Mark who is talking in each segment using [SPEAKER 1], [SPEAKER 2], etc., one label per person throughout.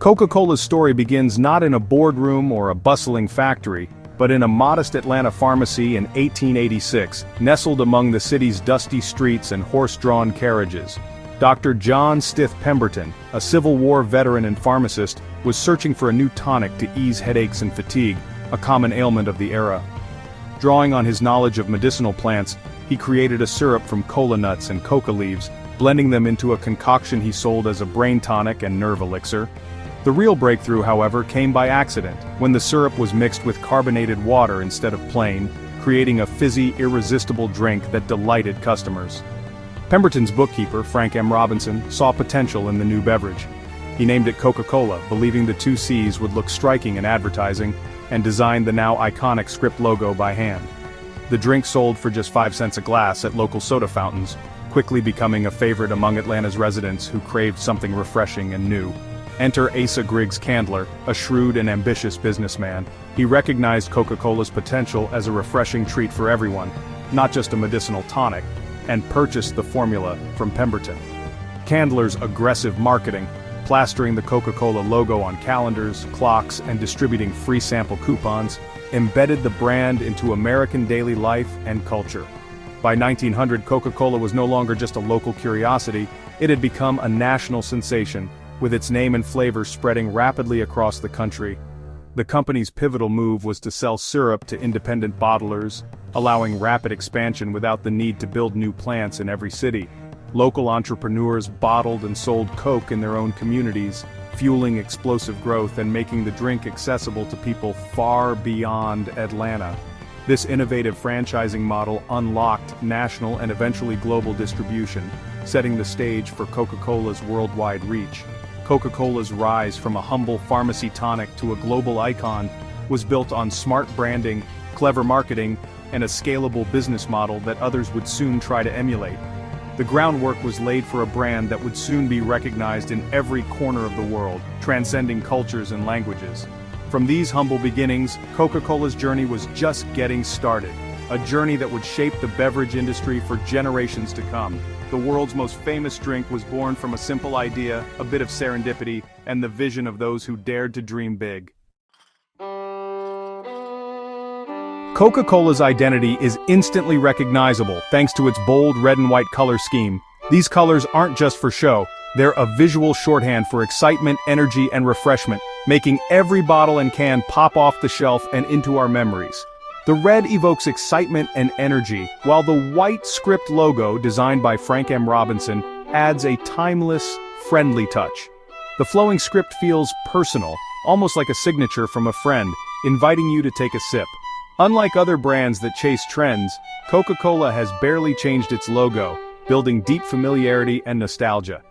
[SPEAKER 1] Coca-Cola's story begins not in a boardroom or a bustling factory, but in a modest Atlanta pharmacy in 1886, nestled among the city's dusty streets and horse-drawn carriages. Dr. John Stith Pemberton, a Civil War veteran and pharmacist, was searching for a new tonic to ease headaches and fatigue, a common ailment of the era. Drawing on his knowledge of medicinal plants, he created a syrup from cola nuts and coca leaves, blending them into a concoction he sold as a brain tonic and nerve elixir. The real breakthrough, however, came by accident, when the syrup was mixed with carbonated water instead of plain, creating a fizzy, irresistible drink that delighted customers. Pemberton's bookkeeper, Frank M. Robinson, saw potential in the new beverage. He named it Coca-Cola, believing the two C's would look striking in advertising, and designed the now iconic script logo by hand. The drink sold for just 5 cents a glass at local soda fountains, quickly becoming a favorite among Atlanta's residents who craved something refreshing and new. Enter Asa Griggs Candler, a shrewd and ambitious businessman. He recognized Coca-Cola's potential as a refreshing treat for everyone, not just a medicinal tonic, and purchased the formula from Pemberton. Candler's aggressive marketing, plastering the Coca-Cola logo on calendars, clocks, and distributing free sample coupons, embedded the brand into American daily life and culture. By 1900, Coca-Cola was no longer just a local curiosity, it had become a national sensation, with its name and flavor spreading rapidly across the country. The company's pivotal move was to sell syrup to independent bottlers, allowing rapid expansion without the need to build new plants in every city. Local entrepreneurs bottled and sold Coke in their own communities, fueling explosive growth and making the drink accessible to people far beyond Atlanta. This innovative franchising model unlocked national and eventually global distribution, setting the stage for Coca-Cola's worldwide reach. Coca-Cola's rise from a humble pharmacy tonic to a global icon was built on smart branding, clever marketing, and a scalable business model that others would soon try to emulate. The groundwork was laid for a brand that would soon be recognized in every corner of the world, transcending cultures and languages. From these humble beginnings, Coca-Cola's journey was just getting started, a journey that would shape the beverage industry for generations to come. The world's most famous drink was born from a simple idea, a bit of serendipity, and the vision of those who dared to dream big. Coca-Cola's identity is instantly recognizable thanks to its bold red and white color scheme. These colors aren't just for show, they're a visual shorthand for excitement, energy, and refreshment, making every bottle and can pop off the shelf and into our memories. The red evokes excitement and energy, while the white script logo, designed by Frank M. Robinson, adds a timeless, friendly touch. The flowing script feels personal, almost like a signature from a friend, inviting you to take a sip. Unlike other brands that chase trends, Coca-Cola has barely changed its logo, building deep familiarity and nostalgia.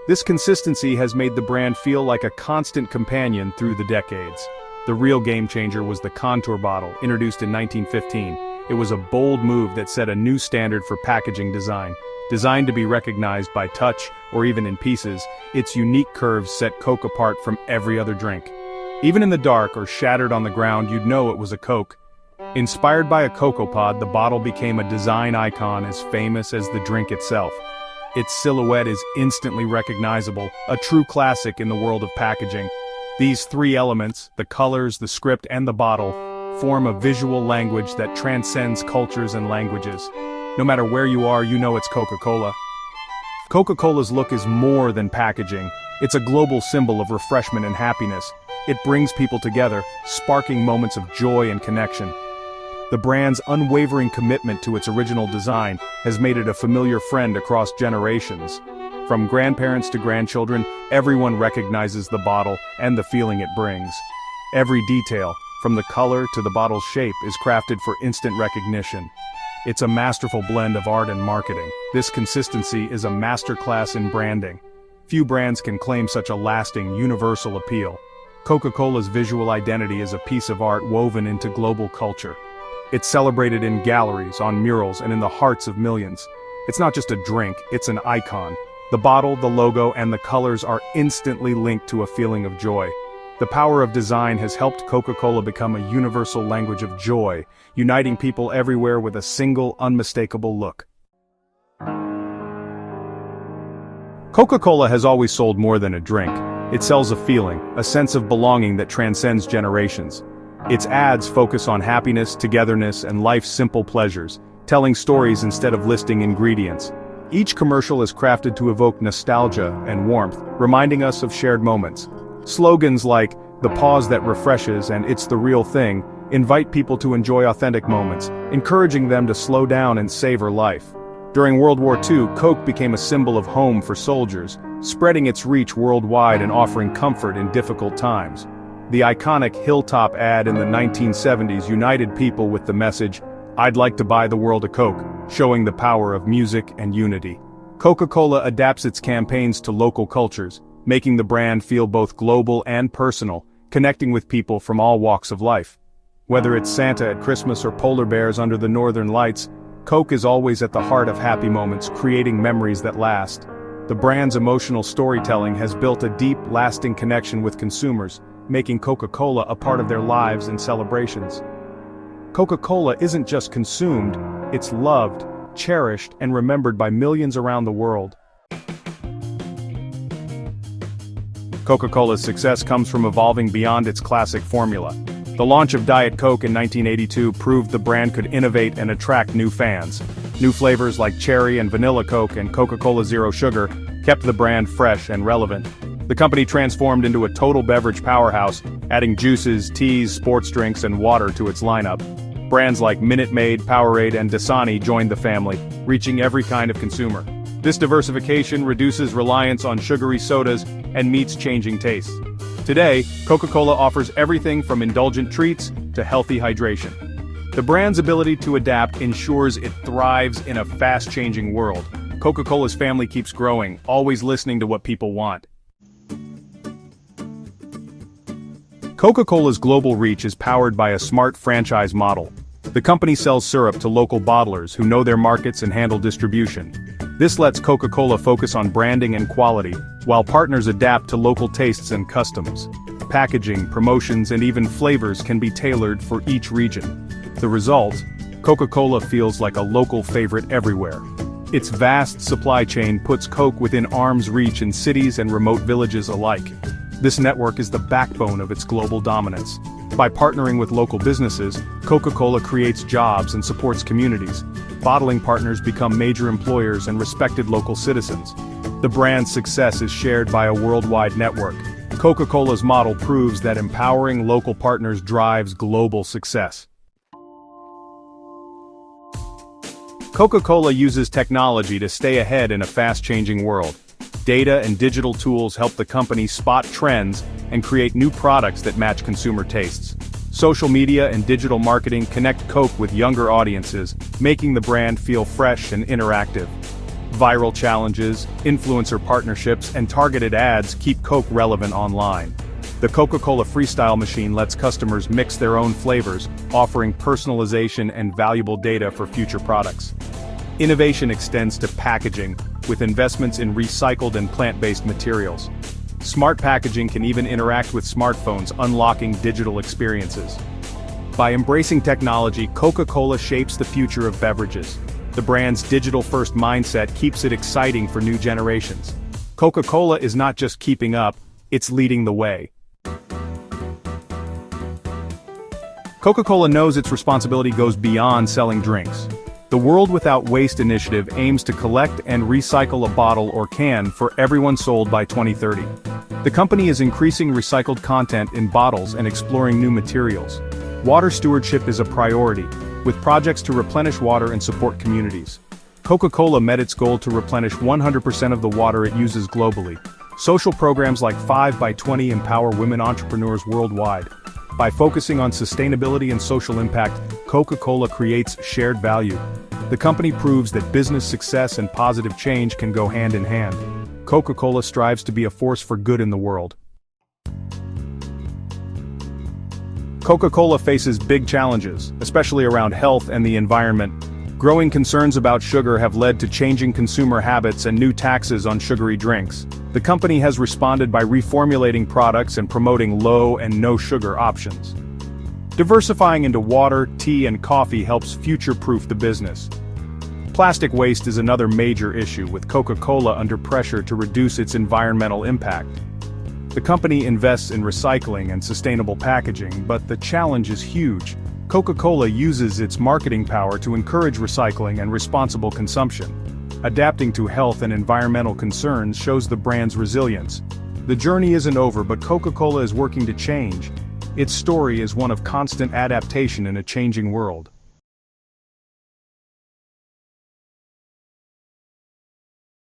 [SPEAKER 1] This consistency has made the brand feel like a constant companion through the decades. The real game changer was the contour bottle, introduced in 1915. It was a bold move that set a new standard for packaging design. Designed to be recognized by touch or even in pieces, its unique curves set Coke apart from every other drink. Even in the dark or shattered on the ground, you'd know it was a Coke. Inspired by a cocoa pod, the bottle became a design icon as famous as the drink itself. Its silhouette is instantly recognizable, a true classic in the world of packaging. These three elements, the colors, the script, and the bottle, form a visual language that transcends cultures and languages. No matter where you are, you know it's Coca-Cola. Coca-Cola's look is more than packaging. It's a global symbol of refreshment and happiness. It brings people together, sparking moments of joy and connection. The brand's unwavering commitment to its original design has made it a familiar friend across generations. From grandparents to grandchildren, everyone recognizes the bottle and the feeling it brings. Every detail, from the color to the bottle's shape, is crafted for instant recognition. It's a masterful blend of art and marketing. This consistency is a masterclass in branding. Few brands can claim such a lasting, universal appeal. Coca-Cola's visual identity is a piece of art woven into global culture. It's celebrated in galleries, on murals, and in the hearts of millions. It's not just a drink, it's an icon. The bottle, the logo, and the colors are instantly linked to a feeling of joy. The power of design has helped Coca-Cola become a universal language of joy, uniting people everywhere with a single, unmistakable look. Coca-Cola has always sold more than a drink. It sells a feeling, a sense of belonging that transcends generations. Its ads focus on happiness, togetherness, and life's simple pleasures, telling stories instead of listing ingredients. Each commercial is crafted to evoke nostalgia and warmth, reminding us of shared moments. Slogans like, "The pause that refreshes" and "It's the real thing," invite people to enjoy authentic moments, encouraging them to slow down and savor life. During World War II, Coke became a symbol of home for soldiers, spreading its reach worldwide and offering comfort in difficult times. The iconic Hilltop ad in the 1970s united people with the message, "I'd like to buy the world a Coke," showing the power of music and unity. Coca-Cola adapts its campaigns to local cultures, making the brand feel both global and personal, connecting with people from all walks of life. Whether it's Santa at Christmas or polar bears under the northern lights, Coke is always at the heart of happy moments, creating memories that last. The brand's emotional storytelling has built a deep, lasting connection with consumers, making Coca-Cola a part of their lives and celebrations. Coca-Cola isn't just consumed, it's loved, cherished, and remembered by millions around the world. Coca-Cola's success comes from evolving beyond its classic formula. The launch of Diet Coke in 1982 proved the brand could innovate and attract new fans. New flavors like cherry and vanilla Coke and Coca-Cola Zero Sugar kept the brand fresh and relevant. The company transformed into a total beverage powerhouse, adding juices, teas, sports drinks, and water to its lineup. Brands like Minute Maid, Powerade, and Dasani joined the family, reaching every kind of consumer. This diversification reduces reliance on sugary sodas and meets changing tastes. Today, Coca-Cola offers everything from indulgent treats to healthy hydration. The brand's ability to adapt ensures it thrives in a fast-changing world. Coca-Cola's family keeps growing, always listening to what people want. Coca-Cola's global reach is powered by a smart franchise model. The company sells syrup to local bottlers who know their markets and handle distribution. This lets Coca-Cola focus on branding and quality, while partners adapt to local tastes and customs. Packaging, promotions, and even flavors can be tailored for each region. The result? Coca-Cola feels like a local favorite everywhere. Its vast supply chain puts Coke within arm's reach in cities and remote villages alike. This network is the backbone of its global dominance. By partnering with local businesses, Coca-Cola creates jobs and supports communities. Bottling partners become major employers and respected local citizens. The brand's success is shared by a worldwide network. Coca-Cola's model proves that empowering local partners drives global success. Coca-Cola uses technology to stay ahead in a fast-changing world. Data and digital tools help the company spot trends and create new products that match consumer tastes. Social media and digital marketing connect Coke with younger audiences, making the brand feel fresh and interactive. Viral challenges, influencer partnerships, and targeted ads keep Coke relevant online. The Coca-Cola Freestyle machine lets customers mix their own flavors, offering personalization and valuable data for future products. Innovation extends to packaging, with investments in recycled and plant-based materials. Smart packaging can even interact with smartphones, unlocking digital experiences. By embracing technology, Coca-Cola shapes the future of beverages. The brand's digital-first mindset keeps it exciting for new generations. Coca-Cola is not just keeping up, it's leading the way. Coca-Cola knows its responsibility goes beyond selling drinks. The World Without Waste initiative aims to collect and recycle a bottle or can for everyone sold by 2030. The company is increasing recycled content in bottles and exploring new materials. Water stewardship is a priority, with projects to replenish water and support communities. Coca-Cola met its goal to replenish 100% of the water it uses globally. Social programs like 5x20 empower women entrepreneurs worldwide. By focusing on sustainability and social impact, Coca-Cola creates shared value. The company proves that business success and positive change can go hand in hand. Coca-Cola strives to be a force for good in the world. Coca-Cola faces big challenges, especially around health and the environment. Growing concerns about sugar have led to changing consumer habits and new taxes on sugary drinks. The company has responded by reformulating products and promoting low and no sugar options. Diversifying into water, tea, and coffee helps future-proof the business. Plastic waste is another major issue, with Coca-Cola under pressure to reduce its environmental impact. The company invests in recycling and sustainable packaging, but the challenge is huge. Coca-Cola uses its marketing power to encourage recycling and responsible consumption. Adapting to health and environmental concerns shows the brand's resilience. The journey isn't over, but Coca-Cola is working to change. Its story is one of constant adaptation in a changing world.